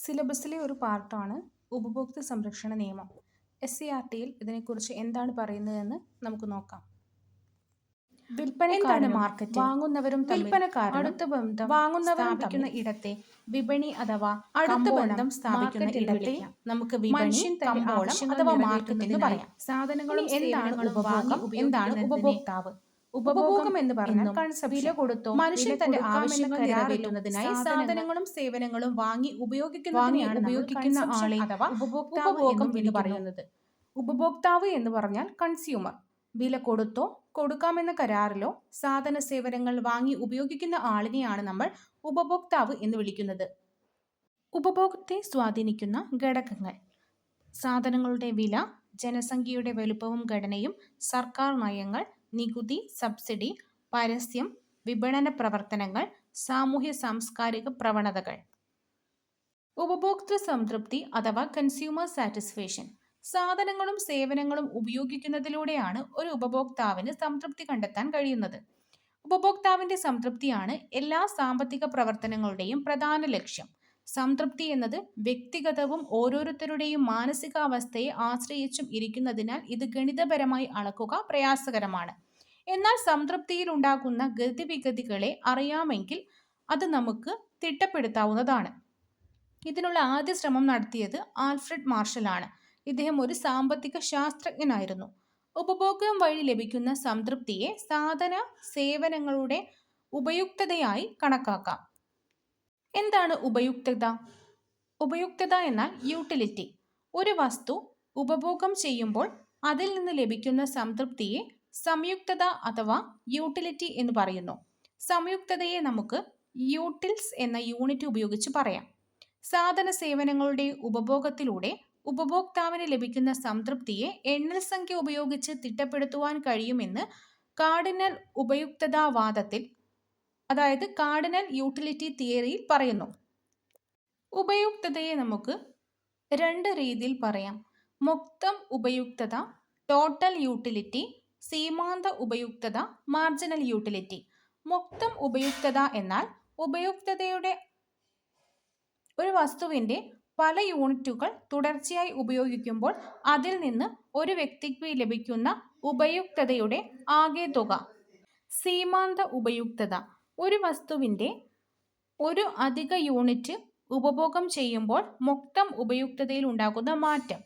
സിലബസിലെ ഒരു പാർട്ടാണ് ഉപഭോക്തൃ സംരക്ഷണ നിയമം. SCERT-ൽ ഇതിനെക്കുറിച്ച് എന്താണ് പറയുന്നതെന്ന് നമുക്ക് നോക്കാം. വിൽപ്പനക്കാരനും മാർക്കറ്റിംഗ്? വാങ്ങുന്നവരും വിൽപ്പനക്കാരനും അടുത്ത ബന്ധം വാങ്ങുന്നവരും സ്ഥാപിക്കുന്ന തമ്മിൽ ഇടത്തെ വിപണി അഥവാ അടുത്ത കമ്പോളം, ബന്ധം സ്ഥാപിക്കുന്ന മാർക്കറ്റ് എന്ന് ഇടത്തെ വിളിക്കാം. നമുക്ക് വിപണി, മനുഷ്യൻ തന്റെ കമ്പോളം ആവശ്യങ്ങൾ അഥവാ മാർക്കറ്റ് നിറവേറ്റുന്നതിനായി എന്ന് പറയാം. സാധനങ്ങളും ഇനി എന്താണ് സേവനങ്ങളും ഉപഭോഗം? വാങ്ങി എന്താണ് ഉപയോഗിക്കുന്നതിനെ ഉപഭോക്താവ്? ഉപഭോഗം എന്ന് പറഞ്ഞാൽ എന്നും കൺസപ്ഷൻ. വില കൊടുത്തോ മനുഷ്യൻ വില തന്റെ കൊടുക്കാമെന്ന ആവശ്യങ്ങൾ കരാറിലോ നിറവേറ്റുന്നതിനായി സാധനങ്ങളും സേവനങ്ങളും വാങ്ങി ഉപയോഗിക്കുന്നതിനെയാണ് നമ്മൾ ഉപയോഗിക്കുന്ന consumption ആളെ അഥവാ ഉപഭോക്താവ് ഉപഭോഗം എന്നും എന്ന് പറയുന്നത്. ഉപഭോക്താവ് എന്ന് പറഞ്ഞാൽ കൺസ്യൂമർ. വില കൊടുത്തോ കൊടുക്കാമെന്ന കരാറിലോ സാധന സേവനങ്ങൾ വാങ്ങി ഉപയോഗിക്കുന്ന ആളിനെയാണ് നമ്മൾ ഉപഭോക്താവ് എന്ന് വിളിക്കുന്നത്. ഉപഭോഗത്തെ സ്വാധീനിക്കുന്ന ഘടകങ്ങൾ: സാധനങ്ങളുടെ വില, ജനസംഖ്യയുടെ വലുപ്പവും ഘടനയും, സർക്കാർ നയങ്ങൾ, നികുതി, സബ്സിഡി, പരസ്യം, വിപണന പ്രവർത്തനങ്ങൾ, സാമൂഹ്യ സാംസ്കാരിക പ്രവണതകൾ. ഉപഭോക്തൃ സംതൃപ്തി അഥവാ കൺസ്യൂമർ സാറ്റിസ്ഫാക്ഷൻ. സാധനങ്ങളും സേവനങ്ങളും ഉപയോഗിക്കുന്നതിലൂടെയാണ് ഒരു ഉപഭോക്താവിന് സംതൃപ്തി കണ്ടെത്താൻ കഴിയുന്നത്. ഉപഭോക്താവിന്റെ സംതൃപ്തിയാണ് എല്ലാ സാമ്പത്തിക പ്രവർത്തനങ്ങളുടെയും പ്രധാന ലക്ഷ്യം. സംതൃപ്തി എന്നത് വ്യക്തിഗതവും ഓരോരുത്തരുടെയും മാനസികാവസ്ഥയെ ആശ്രയിച്ചും ഇരിക്കുന്നതിനാൽ ഇത് ഗണിതപരമായി അളക്കുക പ്രയാസകരമാണ്. എന്നാൽ സംതൃപ്തിയിൽ ഉണ്ടാകുന്ന ഗതിവിഗതികളെ അറിയാമെങ്കിൽ അത് നമുക്ക് തിട്ടപ്പെടുത്താവുന്നതാണ്. ഇതിനുള്ള ആദ്യ ശ്രമം നടത്തിയത് ആൽഫ്രഡ് മാർഷൽ ആണ്. ഇദ്ദേഹം ഒരു സാമ്പത്തിക ശാസ്ത്രജ്ഞനായിരുന്നു. ഉപഭോഗം വഴി ലഭിക്കുന്ന സംതൃപ്തിയെ സാധന സേവനങ്ങളുടെ ഉപയുക്തതയായി കണക്കാക്കാം. എന്താണ് ഉപയുക്തത? ഉപയുക്തത എന്നാൽ യൂട്ടിലിറ്റി. ഒരു വസ്തു ഉപഭോഗം ചെയ്യുമ്പോൾ അതിൽ നിന്ന് ലഭിക്കുന്ന സംതൃപ്തിയെ സംയുക്തത അഥവാ യൂട്ടിലിറ്റി എന്ന് പറയുന്നു. സംയുക്തതയെ നമുക്ക് യൂട്ടിൽസ് എന്ന യൂണിറ്റ് ഉപയോഗിച്ച് പറയാം. സാധന സേവനങ്ങളുടെ ഉപഭോഗത്തിലൂടെ ഉപഭോക്താവിന് ലഭിക്കുന്ന സംതൃപ്തിയെ എണ്ണൽ സംഖ്യ ഉപയോഗിച്ച് തിട്ടപ്പെടുത്തുവാൻ കഴിയുമെന്ന് കാർഡിനൽ ഉപയുക്തതാവാദത്തിൽ, അതായത് കാർഡിനൽ യൂട്ടിലിറ്റി തിയറിയിൽ പറയുന്നു. ഉപയുക്തതയെ നമുക്ക് രണ്ട് രീതിയിൽ പറയാം: മൊത്തം ഉപയുക്തത ടോട്ടൽ യൂട്ടിലിറ്റി, സീമാന്ത ഉപയുക്തത മാർജിനൽ യൂട്ടിലിറ്റി. മൊത്തം ഉപയുക്തത എന്നാൽ ഉപയുക്തതയുടെ ഒരു വസ്തുവിന്റെ പല യൂണിറ്റുകൾ തുടർച്ചയായി ഉപയോഗിക്കുമ്പോൾ അതിൽ നിന്ന് ഒരു വ്യക്തിക്ക് ലഭിക്കുന്ന ഉപയുക്തതയുടെ ആകെ തുക. സീമാന്ത ഉപയുക്തത ഒരു വസ്തുവിന്റെ ഒരു അധിക യൂണിറ്റ് ഉപഭോഗം ചെയ്യുമ്പോൾ മൊത്തം ഉപയുക്തതയിൽ ഉണ്ടാകുന്ന മാറ്റം.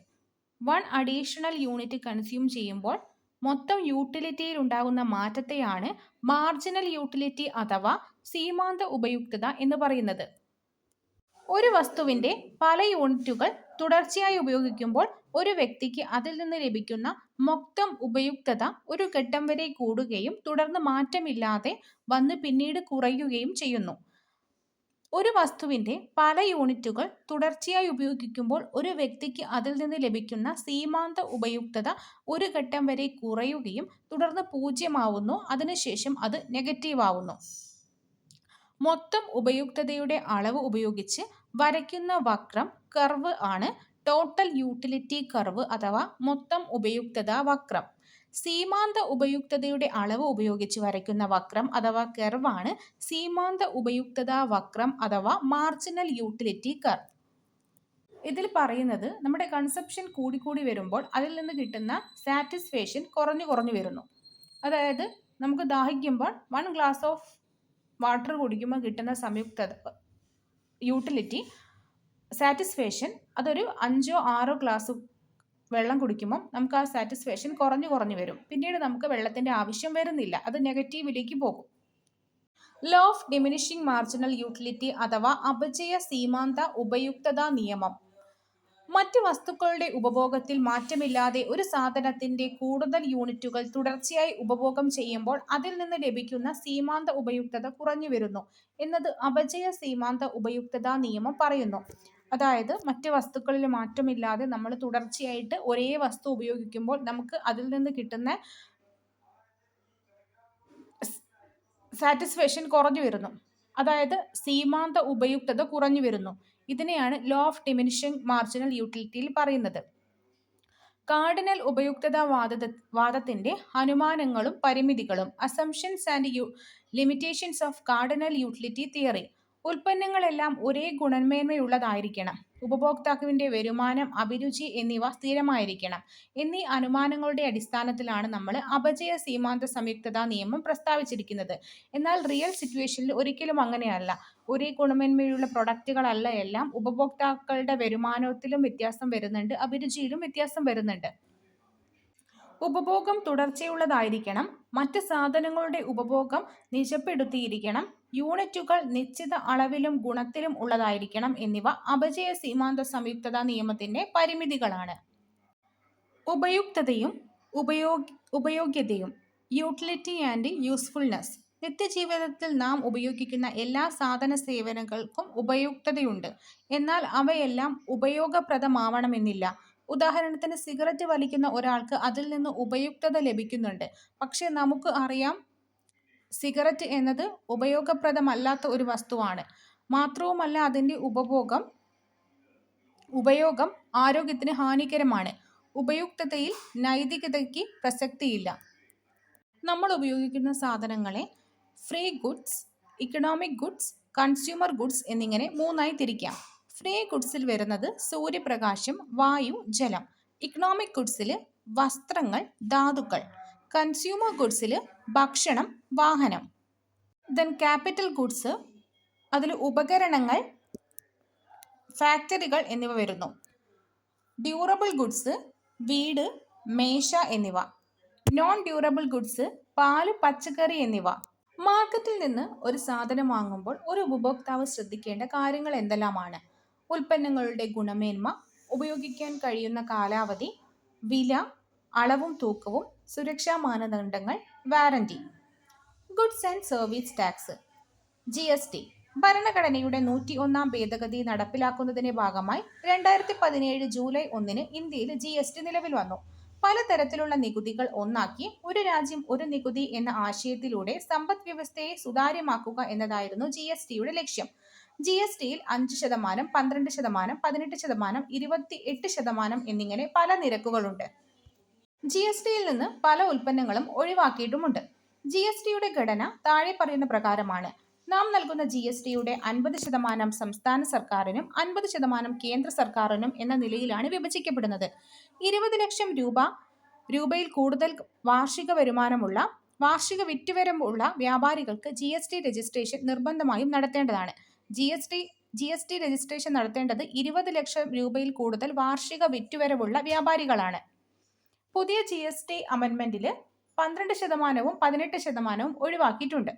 1 അഡീഷണൽ യൂണിറ്റ് കൺസ്യൂം ചെയ്യുമ്പോൾ മൊത്തം യൂട്ടിലിറ്റിയിൽ ഉണ്ടാകുന്ന മാറ്റത്തെയാണ് മാർജിനൽ യൂട്ടിലിറ്റി അഥവാ സീമാന്ത ഉപയുക്തത എന്ന് പറയുന്നത്. ഒരു വസ്തുവിന്റെ പല യൂണിറ്റുകൾ തുടർച്ചയായി ഉപയോഗിക്കുമ്പോൾ ഒരു വ്യക്തിക്ക് അതിൽ നിന്ന് ലഭിക്കുന്ന മൊത്തം ഉപയുക്തത ഒരു ഘട്ടം വരെ കൂടുകയും തുടർന്ന് മാറ്റമില്ലാതെ വന്ന് പിന്നീട് കുറയുകയും ചെയ്യുന്നു. ഒരു വസ്തുവിന്റെ പല യൂണിറ്റുകൾ തുടർച്ചയായി ഉപയോഗിക്കുമ്പോൾ ഒരു വ്യക്തിക്ക് അതിൽ നിന്ന് ലഭിക്കുന്ന സീമാന്ത ഉപയുക്തത ഒരു ഘട്ടം വരെ കുറയുകയും തുടർന്ന് പൂജ്യമാവുന്നു. അതിനുശേഷം അത് നെഗറ്റീവ് ആവുന്നു. മൊത്തം ഉപയുക്തതയുടെ അളവ് ഉപയോഗിച്ച് വരയ്ക്കുന്ന വക്രം കർവ് ആണ് ടോട്ടൽ യൂട്ടിലിറ്റി കർവ് അഥവാ മൊത്തം ഉപയുക്തതാ വക്രം. സീമാന്ത ഉപയുക്തതയുടെ അളവ് ഉപയോഗിച്ച് വരയ്ക്കുന്ന വക്രം അഥവാ കർവാണ് സീമാന്ത ഉപയുക്തതാ വക്രം അഥവാ മാർജിനൽ യൂട്ടിലിറ്റി കർവ്. ഇതിൽ പറയുന്നത് നമ്മുടെ കൺസപ്ഷൻ കൂടിക്കൂടി വരുമ്പോൾ അതിൽ നിന്ന് കിട്ടുന്ന സാറ്റിസ്ഫാക്ഷൻ കുറഞ്ഞു വരുന്നു. അതായത് നമുക്ക് ദാഹിക്കുമ്പോൾ 1 ഗ്ലാസ് ഓഫ് വാട്ടർ കുടിക്കുമ്പോൾ കിട്ടുന്ന സംയുക്തത യൂട്ടിലിറ്റി സാറ്റിസ്ഫാക്ഷൻ അതൊരു 5 or 6 ഗ്ലാസ് വെള്ളം കുടിക്കുമ്പോൾ നമുക്ക് ആ സാറ്റിസ്ഫാക്ഷൻ കുറഞ്ഞു വരും. പിന്നീട് നമുക്ക് വെള്ളത്തിന്റെ ആവശ്യം വരുന്നില്ല, അത് നെഗറ്റീവിലേക്ക് പോകും. Law of diminishing marginal utility അഥവാ അപചയ സീമാന്ത ഉപയുക്തതാ നിയമം. മറ്റ് വസ്തുക്കളുടെ ഉപഭോഗത്തിൽ മാറ്റമില്ലാതെ ഒരു സാധനത്തിന്റെ കൂടുതൽ യൂണിറ്റുകൾ തുടർച്ചയായി ഉപഭോഗം ചെയ്യുമ്പോൾ അതിൽ നിന്ന് ലഭിക്കുന്ന സീമാന്ത ഉപയുക്തത കുറഞ്ഞു വരുന്നു എന്നത് അപചയ സീമാന്ത ഉപയുക്തതാ നിയമം പറയുന്നു. അതായത് മറ്റ് വസ്തുക്കളിൽ മാറ്റമില്ലാതെ നമ്മൾ തുടർച്ചയായിട്ട് ഒരേ വസ്തു ഉപയോഗിക്കുമ്പോൾ നമുക്ക് അതിൽ നിന്ന് കിട്ടുന്ന സാറ്റിസ്ഫാക്ഷൻ കുറഞ്ഞു വരുന്നു. അതായത് സീമാന്ത ഉപയുക്തത കുറഞ്ഞു വരുന്നു. ഇതിനെയാണ് ലോ ഓഫ് ഡിമിനിഷിംഗ് മാർജിനൽ യൂട്ടിലിറ്റിയിൽ പറയുന്നത്. കാർഡിനൽ ഉപയുക്തതാ വാദത്തിന്റെ അനുമാനങ്ങളും പരിമിതികളും. Assumptions and limitations of cardinal utility theory. ഉൽപ്പന്നങ്ങളെല്ലാം ഒരേ ഗുണമേന്മയുള്ളതായിരിക്കണം. ഉപഭോക്താവിന്റെ വരുമാനം, അഭിരുചി എന്നിവ സ്ഥിരമായിരിക്കണം എന്നീ അനുമാനങ്ങളുടെ അടിസ്ഥാനത്തിലാണ് നമ്മൾ അപചയ സീമാന്ത സംയുക്തതാ നിയമം പ്രസ്താവിച്ചിരിക്കുന്നത്. എന്നാൽ റിയൽ സിറ്റുവേഷനിൽ ഒരിക്കലും അങ്ങനെയല്ല. ഒരേ ഗുണമേന്മയുള്ള പ്രൊഡക്റ്റുകളല്ല എല്ലാം. ഉപഭോക്താക്കളുടെ വരുമാനത്തിലും വ്യത്യാസം വരുന്നുണ്ട്, അഭിരുചിയിലും വ്യത്യാസം വരുന്നുണ്ട്. ഉപഭോഗം തുടർച്ചയുള്ളതായിരിക്കണം. മറ്റ് സാധനങ്ങളുടെ ഉപഭോഗം നിജപ്പെടുത്തിയിരിക്കണം. യൂണിറ്റുകൾ നിശ്ചിത അളവിലും ഗുണത്തിലും ഉള്ളതായിരിക്കണം എന്നിവ അപചയ സീമാന്ത സംയുക്തതാ നിയമത്തിന്റെ പരിമിതികളാണ്. ഉപയുക്തതയും ഉപയോഗ്യതയും, യൂട്ടിലിറ്റി ആൻഡ് യൂസ്ഫുൾനെസ്. നിത്യജീവിതത്തിൽ നാം ഉപയോഗിക്കുന്ന എല്ലാ സാധന സേവനങ്ങൾക്കും ഉപയുക്തതയുണ്ട്. എന്നാൽ അവയെല്ലാം ഉപയോഗപ്രദമാവണമെന്നില്ല. ഉദാഹരണത്തിന് സിഗരറ്റ് വലിക്കുന്ന ഒരാൾക്ക് അതിൽ നിന്ന് ഉപയുക്തത ലഭിക്കുന്നുണ്ട്. പക്ഷെ നമുക്ക് അറിയാം സിഗരറ്റ് എന്നത് ഉപയോഗപ്രദമല്ലാത്ത ഒരു വസ്തുവാണ്. മാത്രവുമല്ല അതിൻ്റെ ഉപയോഗം ആരോഗ്യത്തിന് ഹാനികരമാണ്. ഉപയുക്തതയിൽ നൈതികതയ്ക്ക് പ്രസക്തിയില്ല. നമ്മൾ ഉപയോഗിക്കുന്ന സാധനങ്ങളെ free goods, economic goods, consumer goods എന്നിങ്ങനെ മൂന്നായി തിരിക്കാം. ഫ്രീ ഗുഡ്സിൽ വരുന്നത് സൂര്യപ്രകാശം, വായു, ജലം. ഇക്കണോമിക് ഗുഡ്സിൽ വസ്ത്രങ്ങൾ, ധാതുക്കൾ. കൺസ്യൂമർ ഗുഡ്സിൽ ഭക്ഷണം, വാഹനം. ക്യാപിറ്റൽ ഗുഡ്സ്, അതിൽ ഉപകരണങ്ങൾ, ഫാക്ടറികൾ എന്നിവ വരുന്നു. ഡ്യൂറബിൾ ഗുഡ്സ്, വീട്, മേശ എന്നിവ. നോൺ ഡ്യൂറബിൾ ഗുഡ്സ്, പാല്, പച്ചക്കറി എന്നിവ. മാർക്കറ്റിൽ നിന്ന് ഒരു സാധനം വാങ്ങുമ്പോൾ ഒരു ഉപഭോക്താവ് ശ്രദ്ധിക്കേണ്ട കാര്യങ്ങൾ എന്തെല്ലാമാണ്? ഉൽപ്പന്നങ്ങളുടെ ഗുണമേന്മ, ഉപയോഗിക്കാൻ കഴിയുന്ന കാലാവധി, വില, അളവും തൂക്കവും, സുരക്ഷാ മാനദണ്ഡങ്ങൾ, warranty. Goods and service tax, GST. ഭരണഘടനയുടെ 101-ാം ഭേദഗതി നടപ്പിലാക്കുന്നതിന്റെ ഭാഗമായി 2017 ജൂലൈ 1-ന് ഇന്ത്യയിൽ GST നിലവിൽ വന്നു. പലതരത്തിലുള്ള നികുതികൾ ഒന്നാക്കി ഒരു രാജ്യം ഒരു നികുതി എന്ന ആശയത്തിലൂടെ സമ്പദ് വ്യവസ്ഥയെ സുതാര്യമാക്കുക എന്നതായിരുന്നു GSTയുടെ ലക്ഷ്യം. GSTയിൽ 5%, 12%, 18%, 28% എന്നിങ്ങനെ പല നിരക്കുകളുണ്ട്. GSTയിൽ നിന്ന് പല ഉൽപ്പന്നങ്ങളും ഒഴിവാക്കിയിട്ടുമുണ്ട്. GSTയുടെ ഘടന താഴെ പറയുന്ന പ്രകാരമാണ്. നാം നൽകുന്ന GSTയുടെ 50% സംസ്ഥാന സർക്കാരിനും 50% കേന്ദ്ര സർക്കാരിനും എന്ന നിലയിലാണ് വിഭജിക്കപ്പെടുന്നത്. 20 ലക്ഷം രൂപയിൽ കൂടുതൽ വാർഷിക വരുമാനമുള്ള, വാർഷിക വിറ്റുവരവുള്ള വ്യാപാരികൾക്ക് GST രജിസ്ട്രേഷൻ നിർബന്ധമായും നടത്തേണ്ടതാണ്. GST രജിസ്ട്രേഷൻ നടത്തേണ്ടത് 20 ലക്ഷം രൂപയിൽ കൂടുതൽ വാർഷിക വിറ്റുവരവുള്ള വ്യാപാരികളാണ്. പുതിയ GST അമെൻഡ്മെന്റിൽ 12%-വും 18%-വും ഒഴിവാക്കിയിട്ടുണ്ട്.